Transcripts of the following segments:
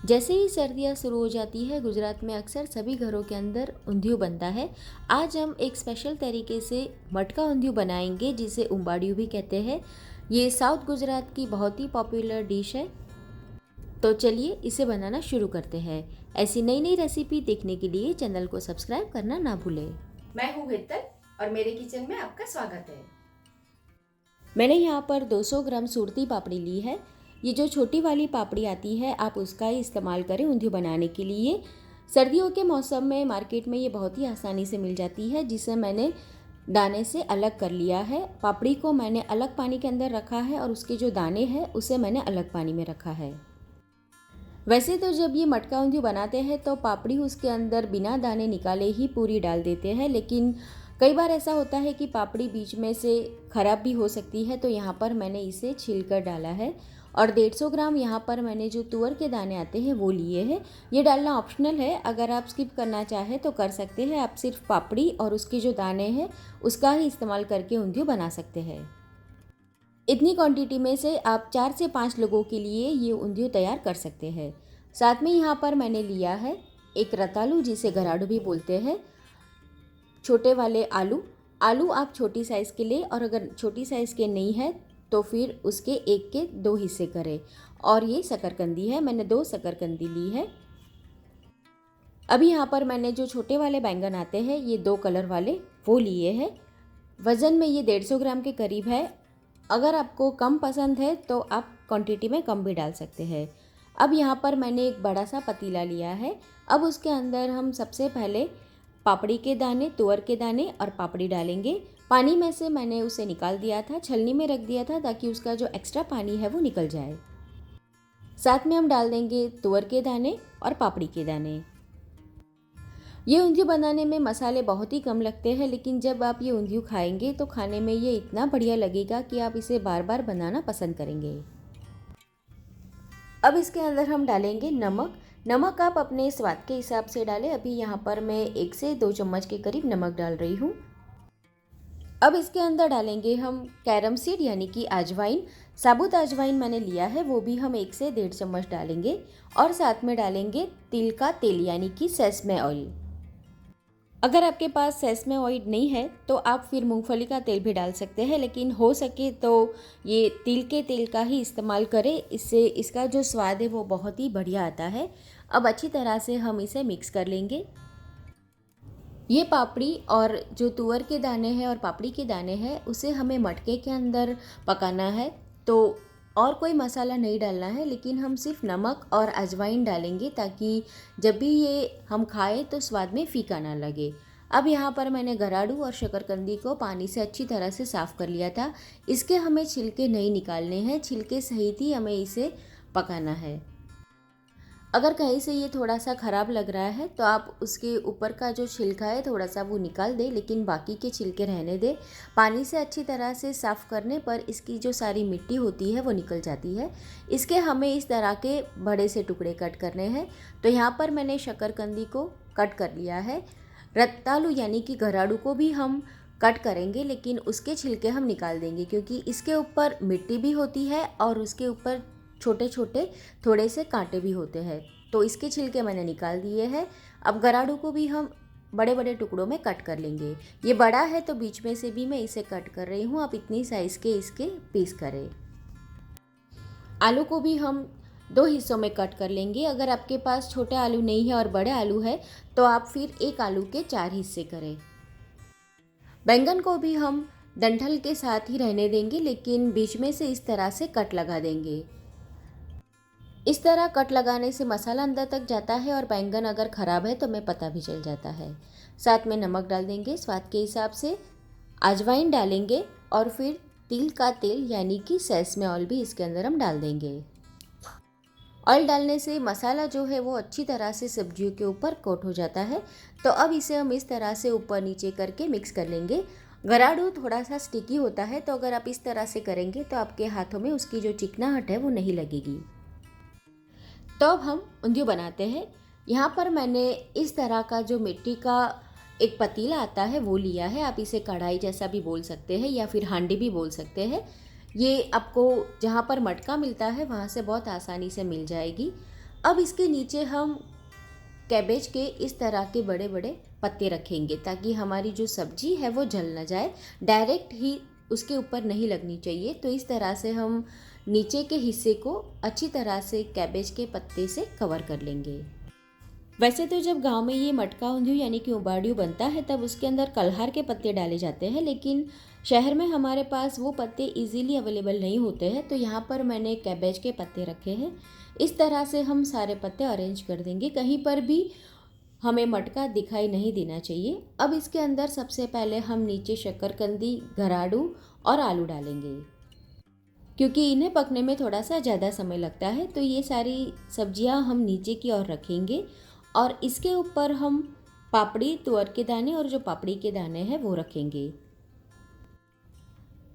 जैसे ही सर्दियाँ शुरू हो जाती है, गुजरात में अक्सर सभी घरों के अंदर ऊंधिયું बनता है। आज हम एक स्पेशल तरीके से मटका ऊंधिયું बनाएंगे, जिसे उंबाड़ियों भी कहते हैं। ये साउथ गुजरात की बहुत ही पॉपुलर डिश है। तो चलिए इसे बनाना शुरू करते हैं। ऐसी नई नई रेसिपी देखने के लिए चैनल को सब्सक्राइब करना ना भूलें। मैं हूँ हेतल और मेरे किचन में आपका स्वागत है। मैंने यहाँ पर 200 ग्राम सूरती पापड़ी ली है। ये जो छोटी वाली पापड़ी आती है, आप उसका ही इस्तेमाल करें ऊंधिયું बनाने के लिए। सर्दियों के मौसम में मार्केट में ये बहुत ही आसानी से मिल जाती है, जिसे मैंने दाने से अलग कर लिया है। पापड़ी को मैंने अलग पानी के अंदर रखा है और उसके जो दाने हैं उसे मैंने अलग पानी में रखा है। वैसे तो जब ये मटका ऊंधिયું बनाते हैं तो पापड़ी उसके अंदर बिना दाने निकाले ही पूरी डाल देते हैं, लेकिन कई बार ऐसा होता है कि पापड़ी बीच में से ख़राब भी हो सकती है, तो यहाँ पर मैंने इसे छीलकर डाला है। और 150 ग्राम यहाँ पर मैंने जो तुअर के दाने आते हैं वो लिए हैं। ये डालना ऑप्शनल है, अगर आप स्किप करना चाहें तो कर सकते हैं। आप सिर्फ पापड़ी और उसके जो दाने हैं उसका ही इस्तेमाल करके ऊंधिયું बना सकते हैं। इतनी क्वांटिटी में से आप 4 से 5 लोगों के लिए ये ऊंधिયું तैयार कर सकते हैं। साथ में यहाँ पर मैंने लिया है एक रतालू, जिसे घराड़ू भी बोलते हैं, छोटे वाले आलू आप छोटी साइज़ के लिए, और अगर छोटी साइज़ के नहीं है तो फिर उसके एक के 2 हिस्से करें। और ये शकरकंदी है, मैंने 2 शकरकंदी ली है। अभी यहाँ पर मैंने जो छोटे वाले बैंगन आते हैं, ये 2 कलर वाले, वो लिए हैं। वज़न में ये 150 ग्राम के करीब है। अगर आपको कम पसंद है तो आप क्वांटिटी में कम भी डाल सकते हैं। अब यहाँ पर मैंने एक बड़ा सा पतीला लिया है। अब उसके अंदर हम सबसे पहले पापड़ी के दाने, तुअर के दाने और पापड़ी डालेंगे। पानी में से मैंने उसे निकाल दिया था, छलनी में रख दिया था ताकि उसका जो एक्स्ट्रा पानी है वो निकल जाए। साथ में हम डाल देंगे तुअर के दाने और पापड़ी के दाने। ये ऊंधिયું बनाने में मसाले बहुत ही कम लगते हैं, लेकिन जब आप ये ऊंधिયું खाएंगे तो खाने में ये इतना बढ़िया लगेगा कि आप इसे बार बार बनाना पसंद करेंगे। अब इसके अंदर हम डालेंगे नमक आप अपने स्वाद के हिसाब से डालें। अभी यहाँ पर मैं 1 से 2 चम्मच के करीब नमक डाल रही हूँ। अब इसके अंदर डालेंगे हम कैरम सीड यानी कि अजवाइन। साबुत अजवाइन मैंने लिया है, वो भी हम 1 से 1.5 चम्मच डालेंगे। और साथ में डालेंगे तिल का तेल यानी कि सेसमे ऑयल। अगर आपके पास सेसमे ऑयल नहीं है तो आप फिर मूंगफली का तेल भी डाल सकते हैं, लेकिन हो सके तो ये तिल के तेल का ही इस्तेमाल करें, इससे इसका जो स्वाद है वो बहुत ही बढ़िया आता है। अब अच्छी तरह से हम इसे मिक्स कर लेंगे। ये पापड़ी और जो तुअर के दाने हैं और पापड़ी के दाने हैं उसे हमें मटके के अंदर पकाना है, तो और कोई मसाला नहीं डालना है, लेकिन हम सिर्फ नमक और अजवाइन डालेंगे ताकि जब भी ये हम खाएं तो स्वाद में फीका ना लगे। अब यहाँ पर मैंने घराड़ू और शकरकंदी को पानी से अच्छी तरह से साफ़ कर लिया था। इसके हमें छिलके नहीं निकालने हैं, छिलके सहित ही हमें इसे पकाना है। अगर कहीं से ये थोड़ा सा ख़राब लग रहा है तो आप उसके ऊपर का जो छिलका है थोड़ा सा वो निकाल दें, लेकिन बाकी के छिलके रहने दें। पानी से अच्छी तरह से साफ़ करने पर इसकी जो सारी मिट्टी होती है वो निकल जाती है। इसके हमें इस तरह के बड़े से टुकड़े कट करने हैं। तो यहाँ पर मैंने शकरकंदी को कट कर लिया है। रतालू यानी कि घराड़ू को भी हम कट करेंगे, लेकिन उसके छिलके हम निकाल देंगे क्योंकि इसके ऊपर मिट्टी भी होती है और उसके ऊपर छोटे छोटे थोड़े से कांटे भी होते हैं, तो इसके छिलके मैंने निकाल दिए हैं। अब घराड़ू को भी हम बड़े बड़े टुकड़ों में कट कर लेंगे। ये बड़ा है तो बीच में से भी मैं इसे कट कर रही हूँ। आप इतनी साइज़ के इसके पीस करें। आलू को भी हम 2 हिस्सों में कट कर लेंगे। अगर आपके पास छोटे आलू नहीं है और बड़े आलू है तो आप फिर एक आलू के 4 हिस्से करें। बैंगन को भी हम डंठल के साथ ही रहने देंगे, लेकिन बीच में से इस तरह से कट लगा देंगे। इस तरह कट लगाने से मसाला अंदर तक जाता है और बैंगन अगर ख़राब है तो हमें पता भी चल जाता है। साथ में नमक डाल देंगे स्वाद के हिसाब से, अजवाइन डालेंगे और फिर तिल का तेल यानी कि सेसमे ऑयल भी इसके अंदर हम डाल देंगे। ऑयल डालने से मसाला जो है वो अच्छी तरह से सब्जियों के ऊपर कोट हो जाता है। तो अब इसे हम इस तरह से ऊपर नीचे करके मिक्स कर लेंगे। घराड़ू थोड़ा सा स्टिकी होता है, तो अगर आप इस तरह से करेंगे तो आपके हाथों में उसकी जो चिकनाहट है वो नहीं लगेगी। तो अब हम ऊंधिયું बनाते हैं। यहाँ पर मैंने इस तरह का जो मिट्टी का एक पतीला आता है वो लिया है। आप इसे कढ़ाई जैसा भी बोल सकते हैं या फिर हांडी भी बोल सकते हैं। ये आपको जहाँ पर मटका मिलता है वहाँ से बहुत आसानी से मिल जाएगी। अब इसके नीचे हम कैबेज के इस तरह के बड़े बड़े पत्ते रखेंगे ताकि हमारी जो सब्जी है वो जल ना जाए, डायरेक्ट ही उसके ऊपर नहीं लगनी चाहिए। तो इस तरह से हम नीचे के हिस्से को अच्छी तरह से कैबेज के पत्ते से कवर कर लेंगे। वैसे तो जब गांव में ये मटका ऊंधियो यानी कि उबाड़ियों बनता है तब उसके अंदर कलहार के पत्ते डाले जाते हैं, लेकिन शहर में हमारे पास वो पत्ते इजीली अवेलेबल नहीं होते हैं, तो यहाँ पर मैंने कैबेज के पत्ते रखे हैं। इस तरह से हम सारे पत्ते अरेंज कर देंगे, कहीं पर भी हमें मटका दिखाई नहीं देना चाहिए। अब इसके अंदर सबसे पहले हम नीचे शक्करकंदी, गराडू और आलू डालेंगे, क्योंकि इन्हें पकने में थोड़ा सा ज़्यादा समय लगता है। तो ये सारी सब्जियां हम नीचे की ओर रखेंगे और इसके ऊपर हम पापड़ी, तुअर के दाने और जो पापड़ी के दाने हैं वो रखेंगे।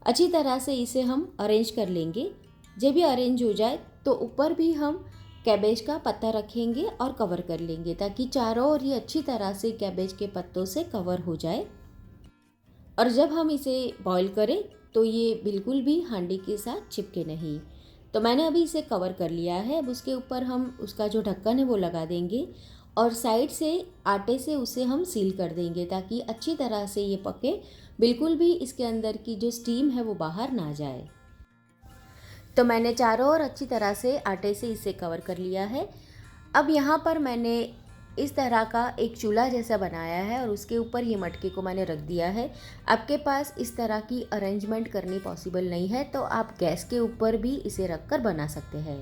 अच्छी तरह से इसे हम अरेंज कर लेंगे। जब ये अरेंज हो जाए तो ऊपर भी हम कैबेज का पत्ता रखेंगे और कवर कर लेंगे ताकि चारों ओर ये अच्छी तरह से कैबेज के पत्तों से कवर हो जाए। और जब हम इसे बॉईल करें तो ये बिल्कुल भी हांडी के साथ चिपके नहीं। तो मैंने अभी इसे कवर कर लिया है। अब उसके ऊपर हम उसका जो ढक्कन है वो लगा देंगे और साइड से आटे से उसे हम सील कर देंगे ताकि अच्छी तरह से ये पके, बिल्कुल भी इसके अंदर की जो स्टीम है वो बाहर ना जाए। तो मैंने चारों ओर अच्छी तरह से आटे से इसे कवर कर लिया है। अब यहाँ पर मैंने इस तरह का एक चूल्हा जैसा बनाया है और उसके ऊपर ये मटके को मैंने रख दिया है। आपके पास इस तरह की अरेंजमेंट करनी पॉसिबल नहीं है तो आप गैस के ऊपर भी इसे रखकर बना सकते हैं।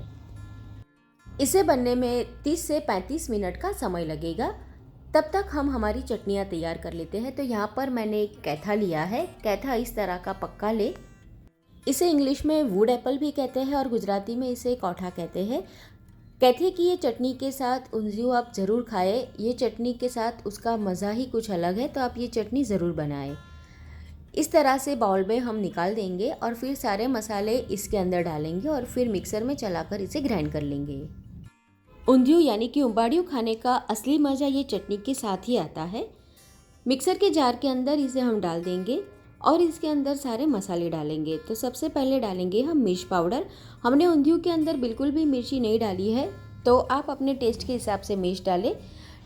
इसे बनने में 30 से 35 मिनट का समय लगेगा। तब तक हम हमारी चटनियाँ तैयार कर लेते हैं। तो यहाँ पर मैंने एक कैथा लिया है। कैथा इस तरह का पक्का ले, इसे इंग्लिश में वुड एप्पल भी कहते हैं और गुजराती में इसे कौठा कहते हैं। कैथे की ये चटनी के साथ ऊंधियो आप ज़रूर खाएं। ये चटनी के साथ उसका मज़ा ही कुछ अलग है, तो आप ये चटनी ज़रूर बनाएं। इस तरह से बाउल में हम निकाल देंगे और फिर सारे मसाले इसके अंदर डालेंगे और फिर मिक्सर में चलाकर इसे ग्राइंड कर लेंगे। ऊंधियो यानी कि उबाड़ियों खाने का असली मज़ा ये चटनी के साथ ही आता है। मिक्सर के जार के अंदर इसे हम डाल देंगे और इसके अंदर सारे मसाले डालेंगे। तो सबसे पहले डालेंगे हम मिर्च पाउडर। हमने ऊंधियो के अंदर बिल्कुल भी मिर्ची नहीं डाली है, तो आप अपने टेस्ट के हिसाब से मिर्च डालें।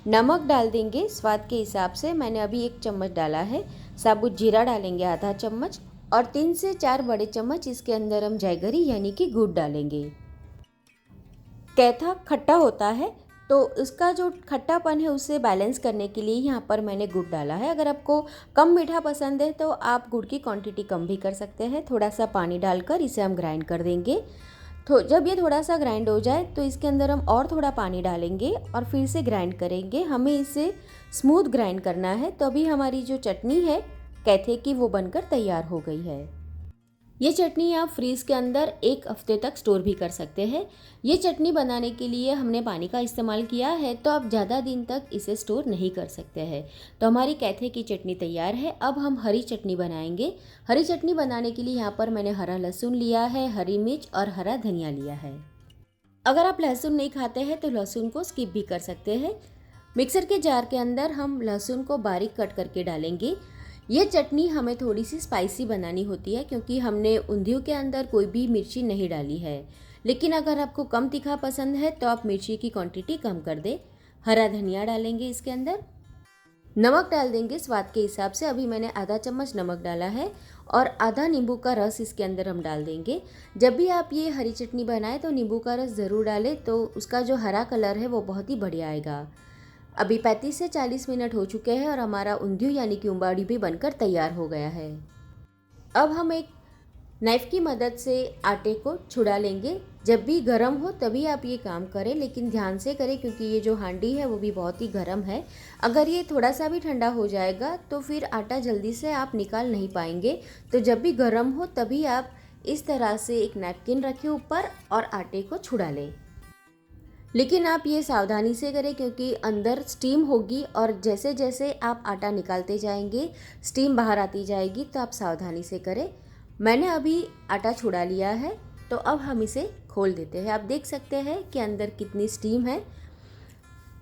नमक डाल देंगे स्वाद के हिसाब से, मैंने अभी 1 चम्मच डाला है। साबुत जीरा डालेंगे आधा चम्मच और 3 से 4 बड़े चम्मच इसके अंदर हम जैगरी यानी कि गुड़ डालेंगे। कैथा खट्टा होता है तो इसका जो खट्टापन है उसे बैलेंस करने के लिए यहाँ पर मैंने गुड़ डाला है। अगर आपको कम मीठा पसंद है तो आप गुड़ की क्वांटिटी कम भी कर सकते हैं। थोड़ा सा पानी डालकर इसे हम ग्राइंड कर देंगे। तो जब ये थोड़ा सा ग्राइंड हो जाए तो इसके अंदर हम और थोड़ा पानी डालेंगे और फिर से ग्राइंड करेंगे। हमें इसे स्मूथ ग्राइंड करना है। तो अभी हमारी जो चटनी है कैथे की वो बनकर तैयार हो गई है। ये चटनी आप फ्रीज़ के अंदर 1 हफ्ते तक स्टोर भी कर सकते हैं। ये चटनी बनाने के लिए हमने पानी का इस्तेमाल किया है, तो आप ज़्यादा दिन तक इसे स्टोर नहीं कर सकते हैं। तो हमारी कैथे की चटनी तैयार है। अब हम हरी चटनी बनाएंगे। हरी चटनी बनाने के लिए यहाँ पर मैंने हरा लहसुन लिया है, हरी मिर्च और हरा धनिया लिया है। अगर आप लहसुन नहीं खाते हैं तो लहसुन को स्किप भी कर सकते हैं। मिक्सर के जार के अंदर हम लहसुन को बारीक कट करके डालेंगे। ये चटनी हमें थोड़ी सी स्पाइसी बनानी होती है क्योंकि हमने ऊंधियो के अंदर कोई भी मिर्ची नहीं डाली है। लेकिन अगर आपको कम तीखा पसंद है तो आप मिर्ची की क्वांटिटी कम कर दें। हरा धनिया डालेंगे इसके अंदर। नमक डाल देंगे स्वाद के हिसाब से। अभी मैंने आधा चम्मच नमक डाला है और आधा नींबू का रस इसके अंदर हम डाल देंगे। जब भी आप ये हरी चटनी बनाएं तो नींबू का रस ज़रूर डालें, तो उसका जो हरा कलर है वो बहुत ही बढ़िया आएगा। अभी 35 से 40 मिनट हो चुके हैं और हमारा ऊंधियो यानी कि उबाड़ी भी बनकर तैयार हो गया है। अब हम एक नाइफ़ की मदद से आटे को छुड़ा लेंगे। जब भी गर्म हो तभी आप ये काम करें, लेकिन ध्यान से करें क्योंकि ये जो हांडी है वो भी बहुत ही गर्म है। अगर ये थोड़ा सा भी ठंडा हो जाएगा तो फिर आटा जल्दी से आप निकाल नहीं पाएंगे। तो जब भी गर्म हो तभी आप इस तरह से एक नैपकिन रखें ऊपर और आटे को छुड़ा लें। लेकिन आप ये सावधानी से करें क्योंकि अंदर स्टीम होगी और जैसे जैसे आप आटा निकालते जाएंगे स्टीम बाहर आती जाएगी, तो आप सावधानी से करें। मैंने अभी आटा छुड़ा लिया है, तो अब हम इसे खोल देते हैं। आप देख सकते हैं कि अंदर कितनी स्टीम है।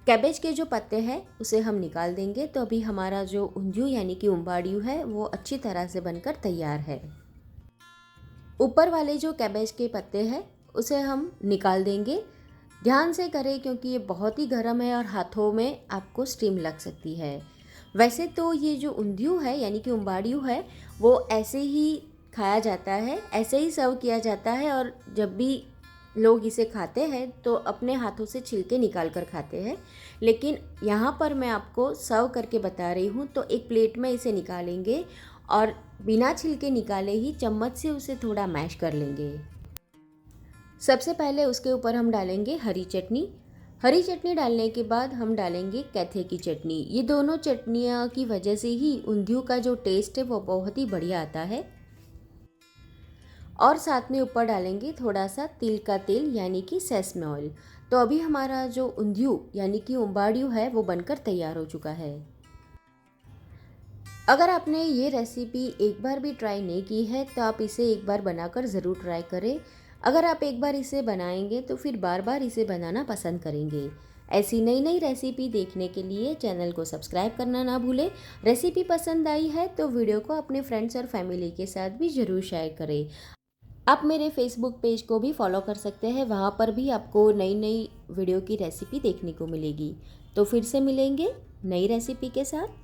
कैबेज के जो पत्ते हैं उसे हम निकाल देंगे। तो अभी हमारा जो ऊंधियो यानी कि उबाड़ियों है वो अच्छी तरह से बनकर तैयार है। ऊपर वाले जो कैबेज के पत्ते हैं उसे हम निकाल देंगे। ध्यान से करें क्योंकि ये बहुत ही गर्म है और हाथों में आपको स्टीम लग सकती है। वैसे तो ये जो ऊंधियू है यानी कि उंबाड़ियू है वो ऐसे ही खाया जाता है, ऐसे ही सर्व किया जाता है और जब भी लोग इसे खाते हैं तो अपने हाथों से छिलके निकाल कर खाते हैं। लेकिन यहाँ पर मैं आपको सर्व करके बता रही हूँ, तो एक प्लेट में इसे निकालेंगे और बिना छिलके निकाले ही चम्मच से उसे थोड़ा मैश कर लेंगे। सबसे पहले उसके ऊपर हम डालेंगे हरी चटनी। हरी चटनी डालने के बाद हम डालेंगे कैथे की चटनी। ये दोनों चटनियाँ की वजह से ही ऊंधियू का जो टेस्ट है वो बहुत ही बढ़िया आता है। और साथ में ऊपर डालेंगे थोड़ा सा तिल का तेल यानी कि सेसमे ऑयल। तो अभी हमारा जो ऊंधियू यानी कि उंबाड़ियू है वो बनकर तैयार हो चुका है। अगर आपने ये रेसिपी एक बार भी ट्राई नहीं की है तो आप इसे एक बार बनाकर ज़रूर ट्राई करें। अगर आप एक बार इसे बनाएंगे तो फिर बार बार इसे बनाना पसंद करेंगे। ऐसी नई नई रेसिपी देखने के लिए चैनल को सब्सक्राइब करना ना भूलें। रेसिपी पसंद आई है तो वीडियो को अपने फ्रेंड्स और फैमिली के साथ भी ज़रूर शेयर करें। आप मेरे फेसबुक पेज को भी फॉलो कर सकते हैं, वहाँ पर भी आपको नई नई वीडियो की रेसिपी देखने को मिलेगी। तो फिर से मिलेंगे नई रेसिपी के साथ।